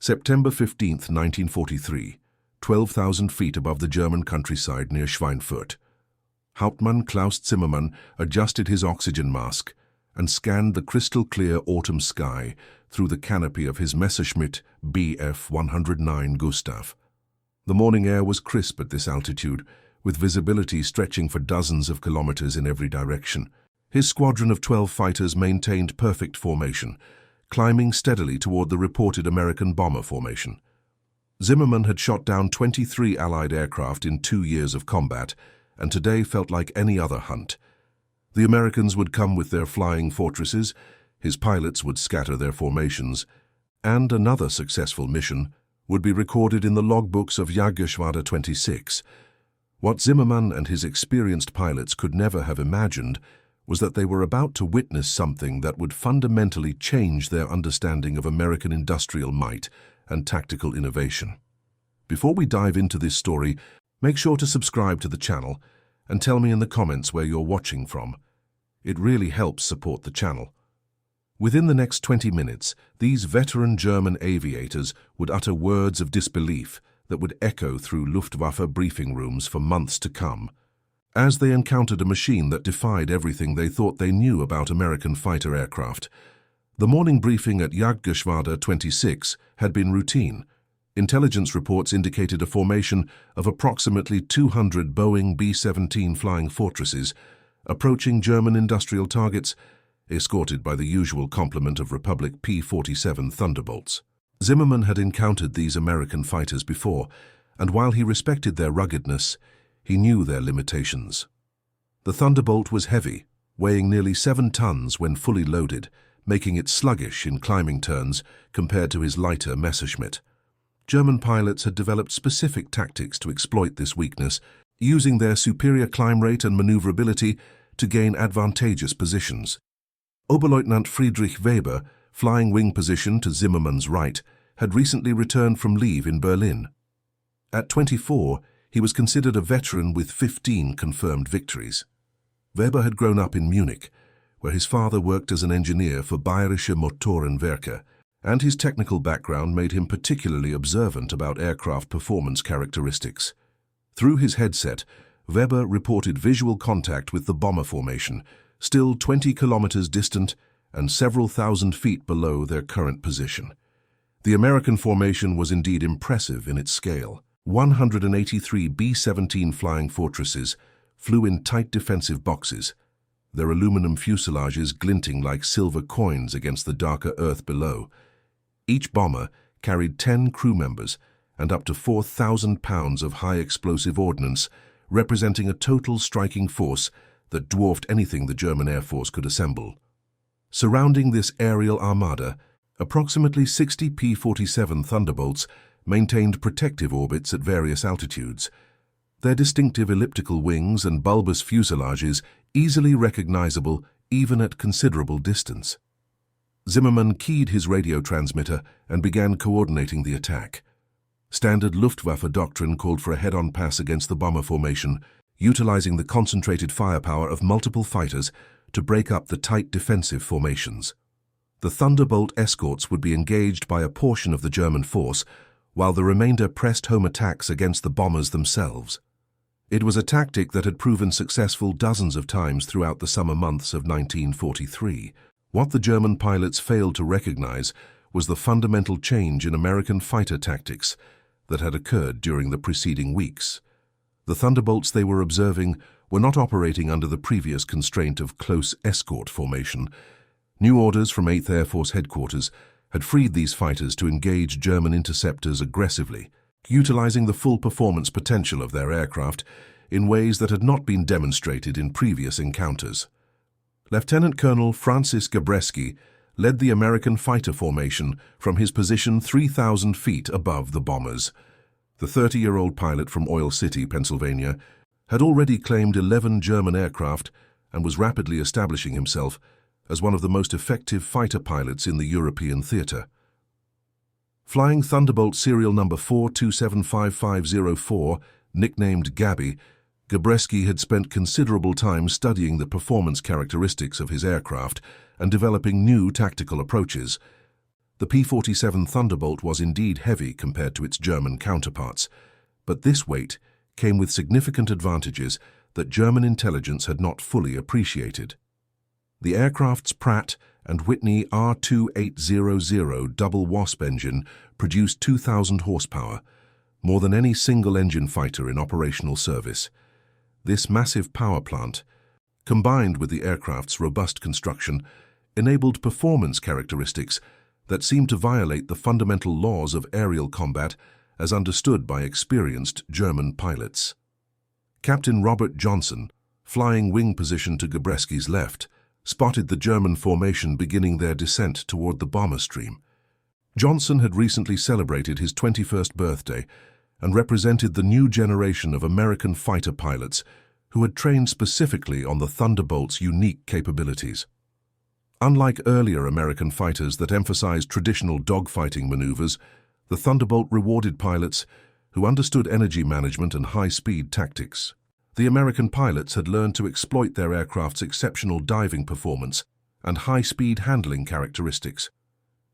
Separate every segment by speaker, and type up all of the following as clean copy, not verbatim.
Speaker 1: September 15, 1943, 12,000 feet above the German countryside near Schweinfurt. Hauptmann Klaus Zimmermann adjusted his oxygen mask and scanned the crystal-clear autumn sky through the canopy of his Messerschmitt Bf 109 Gustav. The morning air was crisp at this altitude, with visibility stretching for dozens of kilometers in every direction. His squadron of 12 fighters maintained perfect formation, climbing steadily toward the reported American bomber formation. Zimmermann had shot down 23 Allied aircraft in 2 years of combat, and today felt like any other hunt. The Americans would come with their flying fortresses, his pilots would scatter their formations, and another successful mission would be recorded in the logbooks of Jagdgeschwader 26. What Zimmermann and his experienced pilots could never have imagined was that they were about to witness something that would fundamentally change their understanding of American industrial might and tactical innovation. Before we dive into this story, make sure to subscribe to the channel and tell me in the comments where you're watching from. It really helps support the channel. Within the next 20 minutes, these veteran German aviators would utter words of disbelief that would echo through Luftwaffe briefing rooms for months to come, as they encountered a machine that defied everything they thought they knew about American fighter aircraft. The morning briefing at Jagdgeschwader 26 had been routine. Intelligence reports indicated a formation of approximately 200 Boeing B-17 flying fortresses approaching German industrial targets, escorted by the usual complement of Republic P-47 Thunderbolts. Zimmermann had encountered these American fighters before, and while he respected their ruggedness, he knew their limitations. The Thunderbolt was heavy, weighing nearly 7 tons when fully loaded, making it sluggish in climbing turns compared to his lighter Messerschmitt. German pilots had developed specific tactics to exploit this weakness, using their superior climb rate and maneuverability to gain advantageous positions. Oberleutnant Friedrich Weber, flying wing position to Zimmermann's right, had recently returned from leave in Berlin. At 24, he was considered a veteran with 15 confirmed victories. Weber had grown up in Munich, where his father worked as an engineer for Bayerische Motorenwerke, and his technical background made him particularly observant about aircraft performance characteristics. Through his headset, Weber reported visual contact with the bomber formation, still 20 kilometers distant and several thousand feet below their current position. The American formation was indeed impressive in its scale. 183 B-17 flying fortresses flew in tight defensive boxes, their aluminum fuselages glinting like silver coins against the darker earth below. Each bomber carried 10 crew members and up to 4,000 pounds of high-explosive ordnance, representing a total striking force that dwarfed anything the German Air Force could assemble. Surrounding this aerial armada, approximately 60 P-47 Thunderbolts maintained protective orbits at various altitudes, their distinctive elliptical wings and bulbous fuselages easily recognizable even at considerable distance. Zimmermann keyed his radio transmitter and began coordinating the attack. Standard Luftwaffe doctrine called for a head-on pass against the bomber formation, utilizing the concentrated firepower of multiple fighters to break up the tight defensive formations. The Thunderbolt escorts would be engaged by a portion of the German force, while the remainder pressed home attacks against the bombers themselves. It was a tactic that had proven successful dozens of times throughout the summer months of 1943. What the German pilots failed to recognize was the fundamental change in American fighter tactics that had occurred during the preceding weeks. The Thunderbolts they were observing were not operating under the previous constraint of close escort formation. New orders from 8th Air Force headquarters had freed these fighters to engage German interceptors aggressively, utilizing the full performance potential of their aircraft in ways that had not been demonstrated in previous encounters. Lieutenant Colonel Francis Gabreski led the American fighter formation from his position 3,000 feet above the bombers. The 30-year-old pilot from Oil City, Pennsylvania, had already claimed 11 German aircraft and was rapidly establishing himself as one of the most effective fighter pilots in the European theater. Flying Thunderbolt serial number 42755504, nicknamed Gabby, Gabreski had spent considerable time studying the performance characteristics of his aircraft and developing new tactical approaches. The P-47 Thunderbolt was indeed heavy compared to its German counterparts, but this weight came with significant advantages that German intelligence had not fully appreciated. The aircraft's Pratt and Whitney R2800 double Wasp engine produced 2,000 horsepower, more than any single-engine fighter in operational service. This massive power plant, combined with the aircraft's robust construction, enabled performance characteristics that seemed to violate the fundamental laws of aerial combat as understood by experienced German pilots. Captain Robert Johnson, flying wing position to Gebreski's left, spotted the German formation beginning their descent toward the bomber stream. Johnson had recently celebrated his 21st birthday and represented the new generation of American fighter pilots who had trained specifically on the Thunderbolt's unique capabilities. Unlike earlier American fighters that emphasized traditional dogfighting maneuvers, the Thunderbolt rewarded pilots who understood energy management and high-speed tactics. The American pilots had learned to exploit their aircraft's exceptional diving performance and high-speed handling characteristics.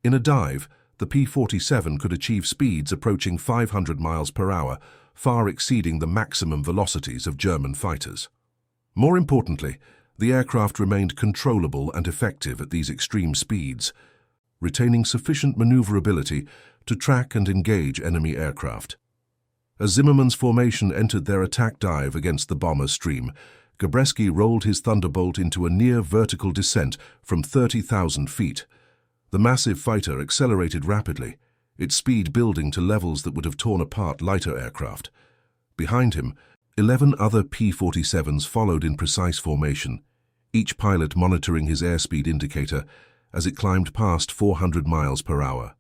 Speaker 1: In a dive, the P-47 could achieve speeds approaching 500 miles per hour, far exceeding the maximum velocities of German fighters. More importantly, the aircraft remained controllable and effective at these extreme speeds, retaining sufficient maneuverability to track and engage enemy aircraft. As Zimmermann's formation entered their attack dive against the bomber stream, Gebreski rolled his Thunderbolt into a near-vertical descent from 30,000 feet. The massive fighter accelerated rapidly, its speed building to levels that would have torn apart lighter aircraft. Behind him, 11 other P-47s followed in precise formation, each pilot monitoring his airspeed indicator as it climbed past 400 miles per hour.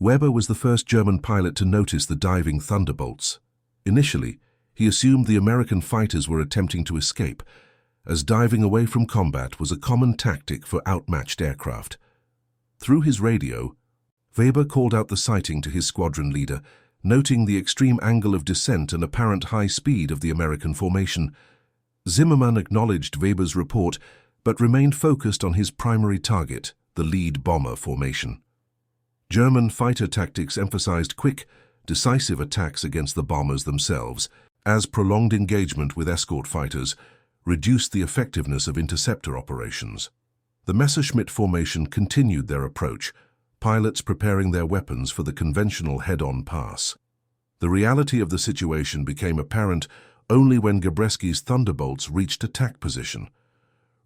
Speaker 1: Weber was the first German pilot to notice the diving Thunderbolts. Initially, he assumed the American fighters were attempting to escape, as diving away from combat was a common tactic for outmatched aircraft. Through his radio, Weber called out the sighting to his squadron leader, noting the extreme angle of descent and apparent high speed of the American formation. Zimmermann acknowledged Weber's report, but remained focused on his primary target, the lead bomber formation. German fighter tactics emphasized quick, decisive attacks against the bombers themselves, as prolonged engagement with escort fighters reduced the effectiveness of interceptor operations. The Messerschmitt formation continued their approach, pilots preparing their weapons for the conventional head-on pass. The reality of the situation became apparent only when Gebreski's Thunderbolts reached attack position.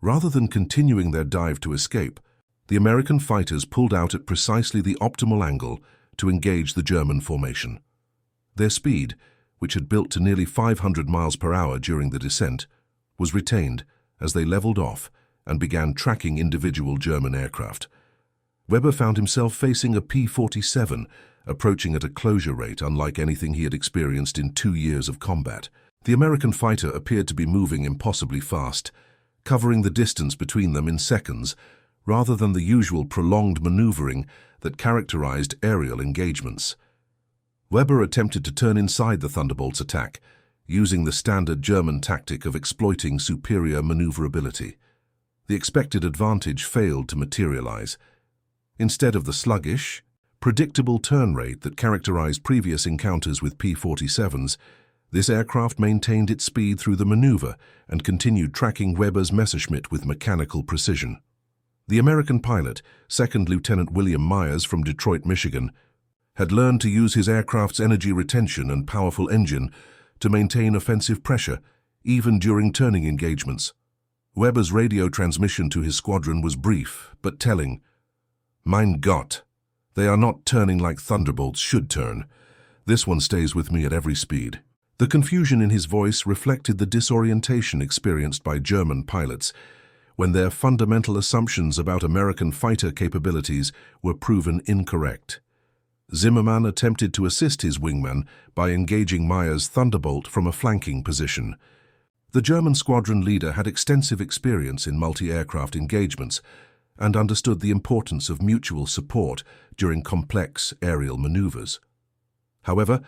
Speaker 1: Rather than continuing their dive to escape, the American fighters pulled out at precisely the optimal angle to engage the German formation. Their speed, which had built to nearly 500 miles per hour during the descent, was retained as they leveled off and began tracking individual German aircraft. Weber found himself facing a P-47, approaching at a closure rate unlike anything he had experienced in 2 years of combat. The American fighter appeared to be moving impossibly fast, covering the distance between them in seconds, rather than the usual prolonged maneuvering that characterized aerial engagements. Weber attempted to turn inside the Thunderbolt's attack, using the standard German tactic of exploiting superior maneuverability. The expected advantage failed to materialize. Instead of the sluggish, predictable turn rate that characterized previous encounters with P-47s, this aircraft maintained its speed through the maneuver and continued tracking Weber's Messerschmitt with mechanical precision. The American pilot, Second Lieutenant William Myers from Detroit, Michigan, had learned to use his aircraft's energy retention and powerful engine to maintain offensive pressure, even during turning engagements. Weber's radio transmission to his squadron was brief, but telling. "Mein Gott, they are not turning like Thunderbolts should turn. This one stays with me at every speed." The confusion in his voice reflected the disorientation experienced by German pilots when their fundamental assumptions about American fighter capabilities were proven incorrect. Zimmermann attempted to assist his wingman by engaging Myers' Thunderbolt from a flanking position. The German squadron leader had extensive experience in multi-aircraft engagements and understood the importance of mutual support during complex aerial maneuvers. However,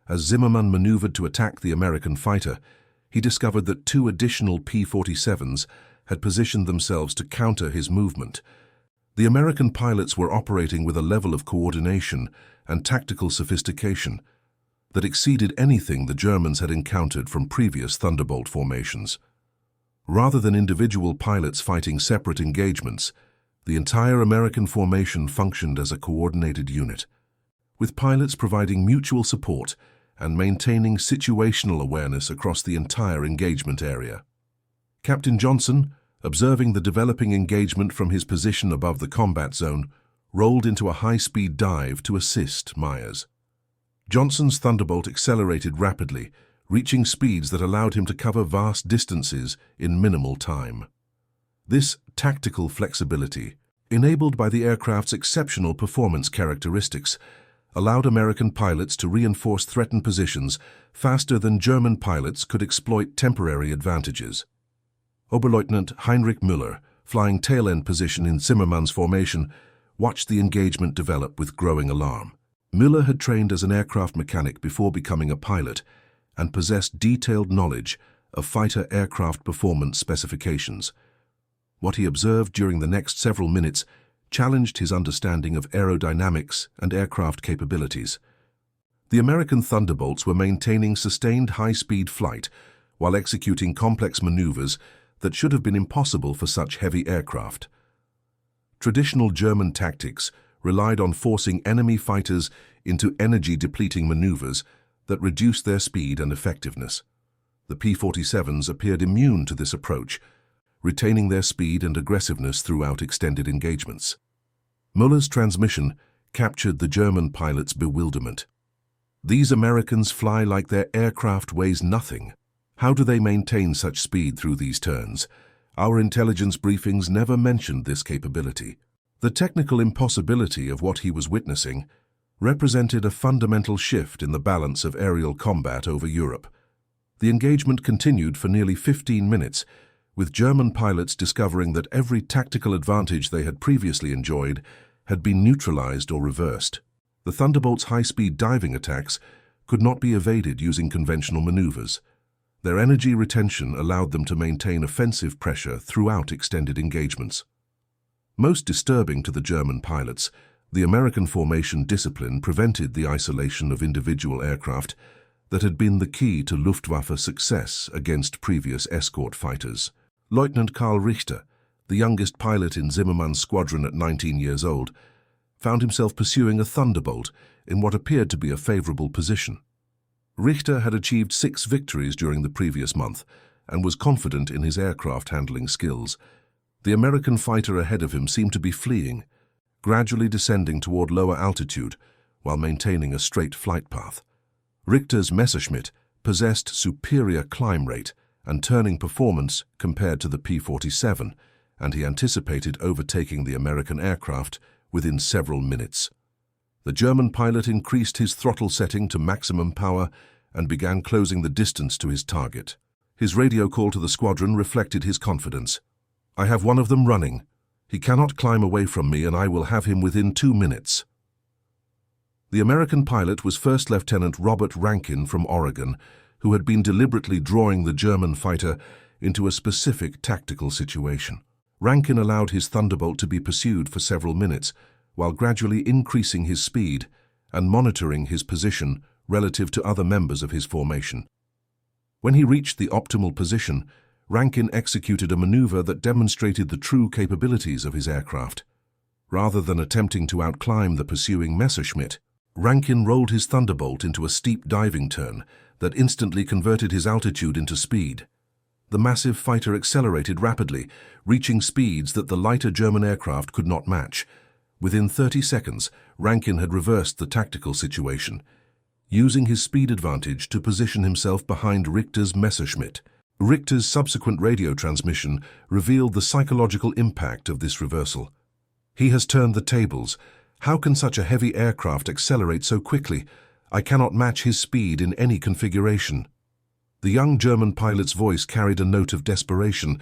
Speaker 1: as Zimmermann maneuvered to attack the American fighter, he discovered that 2 additional P-47s had positioned themselves to counter his movement. The American pilots were operating with a level of coordination and tactical sophistication that exceeded anything the Germans had encountered from previous Thunderbolt formations. Rather than individual pilots fighting separate engagements, the entire American formation functioned as a coordinated unit, with pilots providing mutual support and maintaining situational awareness across the entire engagement area. Captain Johnson, observing the developing engagement from his position above the combat zone, rolled into a high-speed dive to assist Myers. Johnson's Thunderbolt accelerated rapidly, reaching speeds that allowed him to cover vast distances in minimal time. This tactical flexibility, enabled by the aircraft's exceptional performance characteristics, allowed American pilots to reinforce threatened positions faster than German pilots could exploit temporary advantages. Oberleutnant Heinrich Müller, flying tail-end position in Zimmermann's formation, watched the engagement develop with growing alarm. Müller had trained as an aircraft mechanic before becoming a pilot and possessed detailed knowledge of fighter aircraft performance specifications. What he observed during the next several minutes challenged his understanding of aerodynamics and aircraft capabilities. The American Thunderbolts were maintaining sustained high-speed flight while executing complex maneuvers that should have been impossible for such heavy aircraft. Traditional German tactics relied on forcing enemy fighters into energy-depleting maneuvers that reduced their speed and effectiveness. The P-47s appeared immune to this approach, retaining their speed and aggressiveness throughout extended engagements. Müller's transmission captured the German pilots' bewilderment. These Americans fly like their aircraft weighs nothing. How do they maintain such speed through these turns? Our intelligence briefings never mentioned this capability. The technical impossibility of what he was witnessing represented a fundamental shift in the balance of aerial combat over Europe. The engagement continued for nearly 15 minutes, with German pilots discovering that every tactical advantage they had previously enjoyed had been neutralized or reversed. The Thunderbolts' high-speed diving attacks could not be evaded using conventional maneuvers. Their energy retention allowed them to maintain offensive pressure throughout extended engagements. Most disturbing to the German pilots, the American formation discipline prevented the isolation of individual aircraft that had been the key to Luftwaffe success against previous escort fighters. Lieutenant Karl Richter, the youngest pilot in Zimmermann's squadron at 19 years old, found himself pursuing a Thunderbolt in what appeared to be a favorable position. Richter had achieved 6 victories during the previous month and was confident in his aircraft handling skills. The American fighter ahead of him seemed to be fleeing, gradually descending toward lower altitude while maintaining a straight flight path. Richter's Messerschmitt possessed superior climb rate and turning performance compared to the P-47, and he anticipated overtaking the American aircraft within several minutes. The German pilot increased his throttle setting to maximum power and began closing the distance to his target. His radio call to the squadron reflected his confidence. "I have one of them running. He cannot climb away from me, and I will have him within 2 minutes." The American pilot was First Lieutenant Robert Rankin from Oregon, who had been deliberately drawing the German fighter into a specific tactical situation. Rankin allowed his Thunderbolt to be pursued for several minutes, while gradually increasing his speed and monitoring his position relative to other members of his formation. When he reached the optimal position, Rankin executed a maneuver that demonstrated the true capabilities of his aircraft. Rather than attempting to outclimb the pursuing Messerschmitt, Rankin rolled his Thunderbolt into a steep diving turn that instantly converted his altitude into speed. The massive fighter accelerated rapidly, reaching speeds that the lighter German aircraft could not match. Within 30 seconds, Rankin had reversed the tactical situation, using his speed advantage to position himself behind Richter's Messerschmitt. Richter's subsequent radio transmission revealed the psychological impact of this reversal. "He has turned the tables. How can such a heavy aircraft accelerate so quickly? I cannot match his speed in any configuration." The young German pilot's voice carried a note of desperation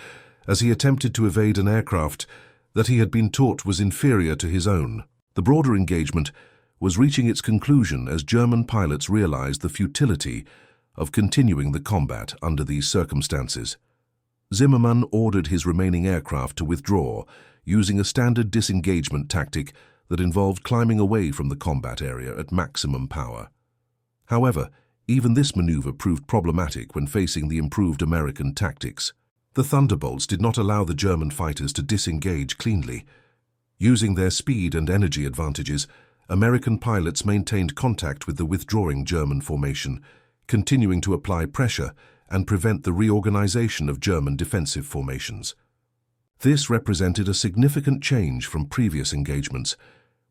Speaker 1: as he attempted to evade an aircraft that he had been taught was inferior to his own. The broader engagement was reaching its conclusion as German pilots realized the futility of continuing the combat under these circumstances. Zimmermann ordered his remaining aircraft to withdraw, using a standard disengagement tactic that involved climbing away from the combat area at maximum power. However, even this maneuver proved problematic when facing the improved American tactics. The Thunderbolts did not allow the German fighters to disengage cleanly. Using their speed and energy advantages, American pilots maintained contact with the withdrawing German formation, continuing to apply pressure and prevent the reorganization of German defensive formations. This represented a significant change from previous engagements,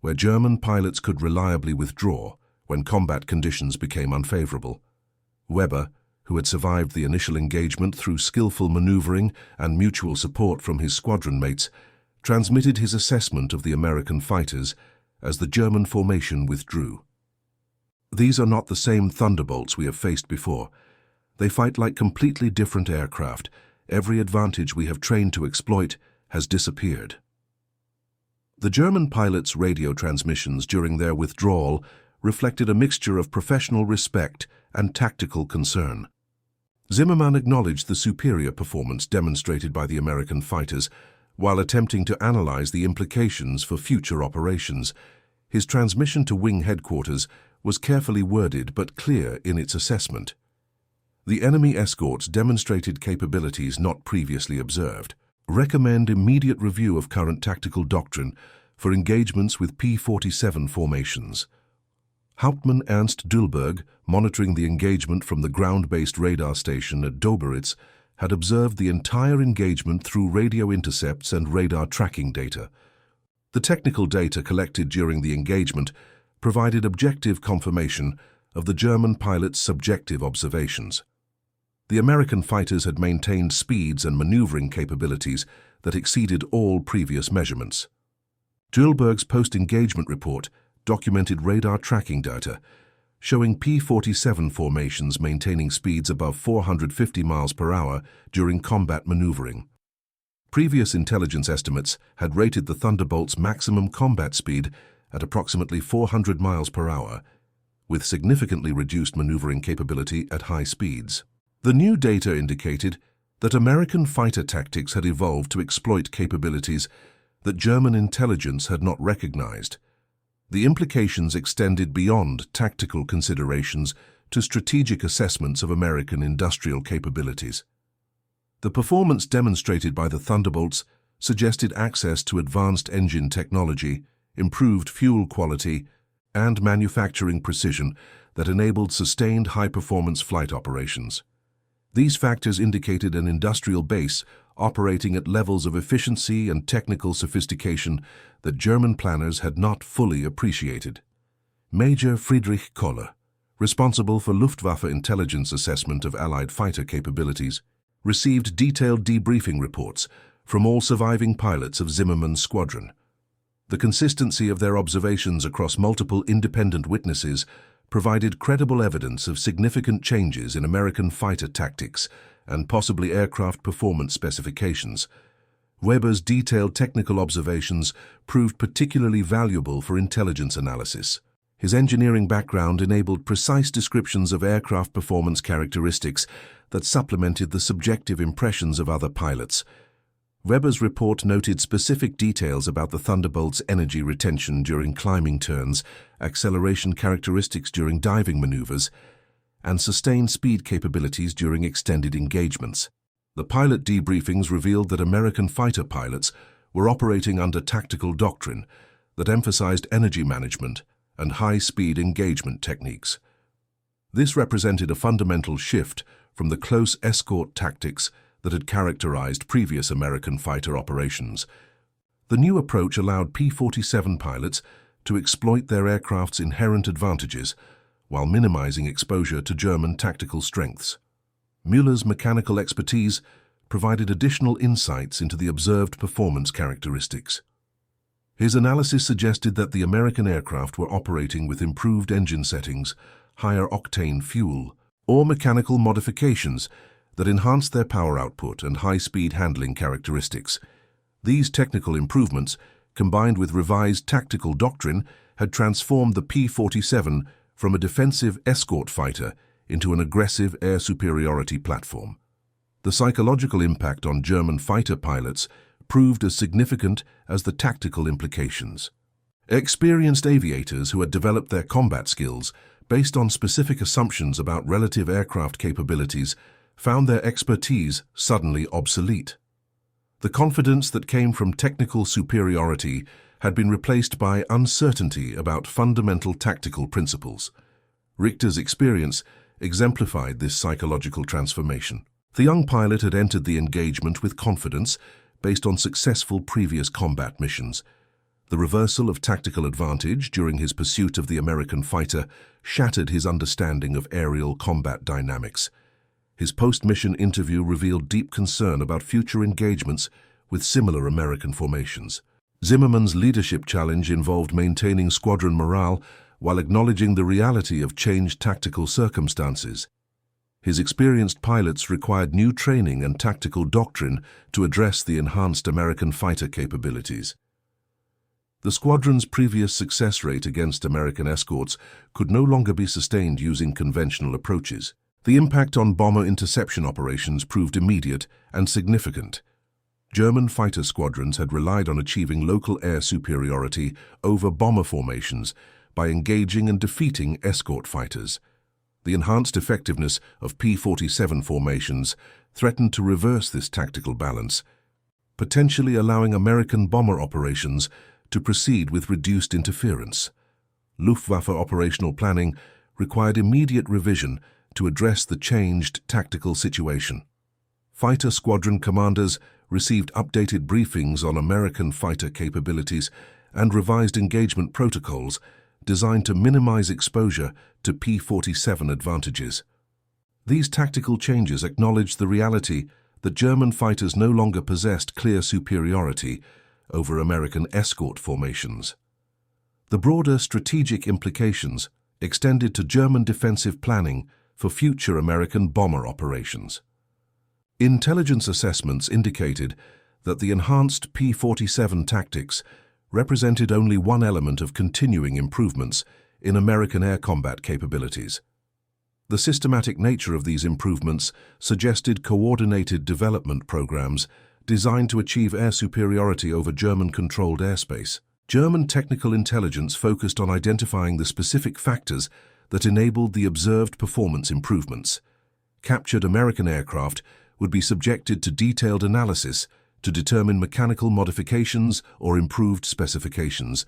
Speaker 1: where German pilots could reliably withdraw when combat conditions became unfavorable. Weber, who had survived the initial engagement through skillful maneuvering and mutual support from his squadron mates, transmitted his assessment of the American fighters as the German formation withdrew. "These are not the same Thunderbolts we have faced before. They fight like completely different aircraft. Every advantage we have trained to exploit has disappeared." The German pilots' radio transmissions during their withdrawal reflected a mixture of professional respect and tactical concern. Zimmermann acknowledged the superior performance demonstrated by the American fighters while attempting to analyze the implications for future operations. His transmission to wing headquarters was carefully worded but clear in its assessment. The enemy escorts demonstrated capabilities not previously observed. Recommend immediate review of current tactical doctrine for engagements with P-47 formations. Hauptmann Ernst Dülberg, monitoring the engagement from the ground-based radar station at Doberitz, had observed the entire engagement through radio intercepts and radar tracking data. The technical data collected during the engagement provided objective confirmation of the German pilots' subjective observations. The American fighters had maintained speeds and maneuvering capabilities that exceeded all previous measurements. Dülberg's post-engagement report documented radar tracking data, showing P-47 formations maintaining speeds above 450 miles per hour during combat maneuvering. Previous intelligence estimates had rated the Thunderbolt's maximum combat speed at approximately 400 miles per hour, with significantly reduced maneuvering capability at high speeds. The new data indicated that American fighter tactics had evolved to exploit capabilities that German intelligence had not recognized. The implications extended beyond tactical considerations to strategic assessments of American industrial capabilities. The performance demonstrated by the Thunderbolts suggested access to advanced engine technology, improved fuel quality, and manufacturing precision that enabled sustained high-performance flight operations. These factors indicated an industrial base operating at levels of efficiency and technical sophistication that German planners had not fully appreciated. Major Friedrich Koller, responsible for Luftwaffe intelligence assessment of Allied fighter capabilities, received detailed debriefing reports from all surviving pilots of Zimmermann's squadron. The consistency of their observations across multiple independent witnesses provided credible evidence of significant changes in American fighter tactics and possibly aircraft performance specifications. Weber's detailed technical observations proved particularly valuable for intelligence analysis. His engineering background enabled precise descriptions of aircraft performance characteristics that supplemented the subjective impressions of other pilots. Weber's report noted specific details about the Thunderbolt's energy retention during climbing turns, acceleration characteristics during diving maneuvers, and sustained speed capabilities during extended engagements. The pilot debriefings revealed that American fighter pilots were operating under tactical doctrine that emphasized energy management and high-speed engagement techniques. This represented a fundamental shift from the close escort tactics that had characterized previous American fighter operations. The new approach allowed P-47 pilots to exploit their aircraft's inherent advantages while minimizing exposure to German tactical strengths. Müller's mechanical expertise provided additional insights into the observed performance characteristics. His analysis suggested that the American aircraft were operating with improved engine settings, higher octane fuel, or mechanical modifications that enhanced their power output and high-speed handling characteristics. These technical improvements, combined with revised tactical doctrine, had transformed the P-47 from a defensive escort fighter into an aggressive air superiority platform. The psychological impact on German fighter pilots proved as significant as the tactical implications. Experienced aviators who had developed their combat skills based on specific assumptions about relative aircraft capabilities found their expertise suddenly obsolete. The confidence that came from technical superiority had been replaced by uncertainty about fundamental tactical principles. Richter's experience exemplified this psychological transformation. The young pilot had entered the engagement with confidence based on successful previous combat missions. The reversal of tactical advantage during his pursuit of the American fighter shattered his understanding of aerial combat dynamics. His post-mission interview revealed deep concern about future engagements with similar American formations. Zimmermann's leadership challenge involved maintaining squadron morale while acknowledging the reality of changed tactical circumstances. His experienced pilots required new training and tactical doctrine to address the enhanced American fighter capabilities. The squadron's previous success rate against American escorts could no longer be sustained using conventional approaches. The impact on bomber interception operations proved immediate and significant. German fighter squadrons had relied on achieving local air superiority over bomber formations by engaging and defeating escort fighters. The enhanced effectiveness of P-47 formations threatened to reverse this tactical balance, potentially allowing American bomber operations to proceed with reduced interference. Luftwaffe operational planning required immediate revision to address the changed tactical situation. Fighter squadron commanders received updated briefings on American fighter capabilities and revised engagement protocols designed to minimize exposure to P-47 advantages. These tactical changes acknowledged the reality that German fighters no longer possessed clear superiority over American escort formations. The broader strategic implications extended to German defensive planning for future American bomber operations. Intelligence assessments indicated that the enhanced P-47 tactics represented only one element of continuing improvements in American air combat capabilities. The systematic nature of these improvements suggested coordinated development programs designed to achieve air superiority over German-controlled airspace. German technical intelligence focused on identifying the specific factors that enabled the observed performance improvements. Captured American aircraft would be subjected to detailed analysis to determine mechanical modifications or improved specifications.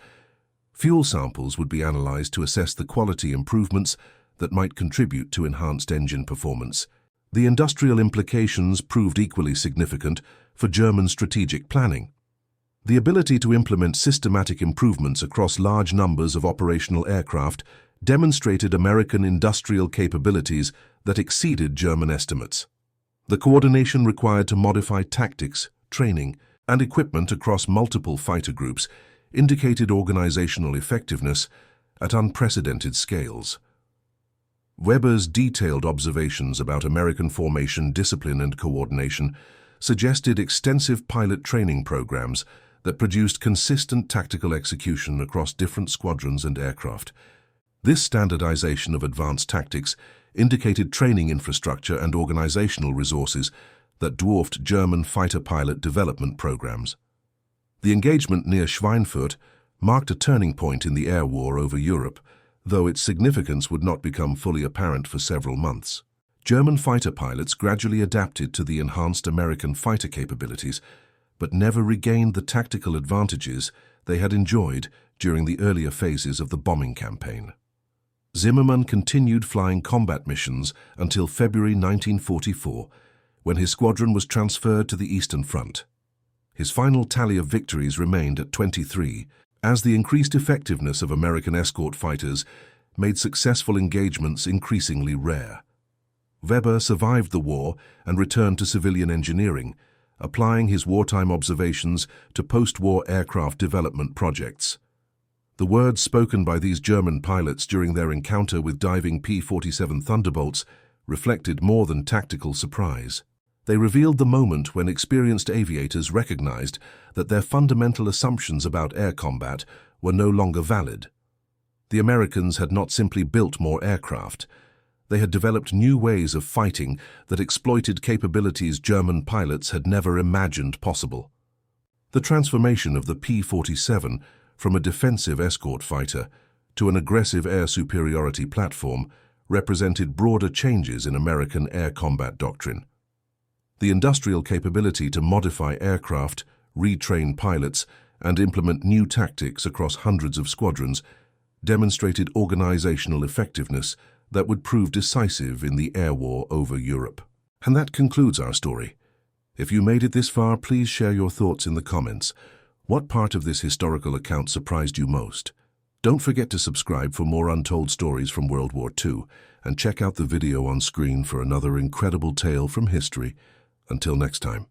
Speaker 1: Fuel samples would be analyzed to assess the quality improvements that might contribute to enhanced engine performance. The industrial implications proved equally significant for German strategic planning. The ability to implement systematic improvements across large numbers of operational aircraft demonstrated American industrial capabilities that exceeded German estimates. The coordination required to modify tactics, training, and equipment across multiple fighter groups indicated organizational effectiveness at unprecedented scales. Weber's detailed observations about American formation discipline and coordination suggested extensive pilot training programs that produced consistent tactical execution across different squadrons and aircraft. This standardization of advanced tactics indicated training infrastructure and organizational resources that dwarfed German fighter pilot development programs. The engagement near Schweinfurt marked a turning point in the air war over Europe, though its significance would not become fully apparent for several months. German fighter pilots gradually adapted to the enhanced American fighter capabilities, but never regained the tactical advantages they had enjoyed during the earlier phases of the bombing campaign. Zimmermann continued flying combat missions until February 1944, when his squadron was transferred to the Eastern Front. His final tally of victories remained at 23, as the increased effectiveness of American escort fighters made successful engagements increasingly rare. Weber survived the war and returned to civilian engineering, applying his wartime observations to post-war aircraft development projects. The words spoken by these German pilots during their encounter with diving P-47 Thunderbolts reflected more than tactical surprise. They revealed the moment when experienced aviators recognized that their fundamental assumptions about air combat were no longer valid. The Americans had not simply built more aircraft. They had developed new ways of fighting that exploited capabilities German pilots had never imagined possible. The transformation of the P-47 from a defensive escort fighter to an aggressive air superiority platform represented broader changes in American air combat doctrine. The industrial capability to modify aircraft, retrain pilots, and implement new tactics across hundreds of squadrons demonstrated organizational effectiveness that would prove decisive in the air war over Europe. And that concludes our story. If you made it this far, please share your thoughts in the comments. What part of this historical account surprised you most? Don't forget to subscribe for more untold stories from World War II, and check out the video on screen for another incredible tale from history. Until next time.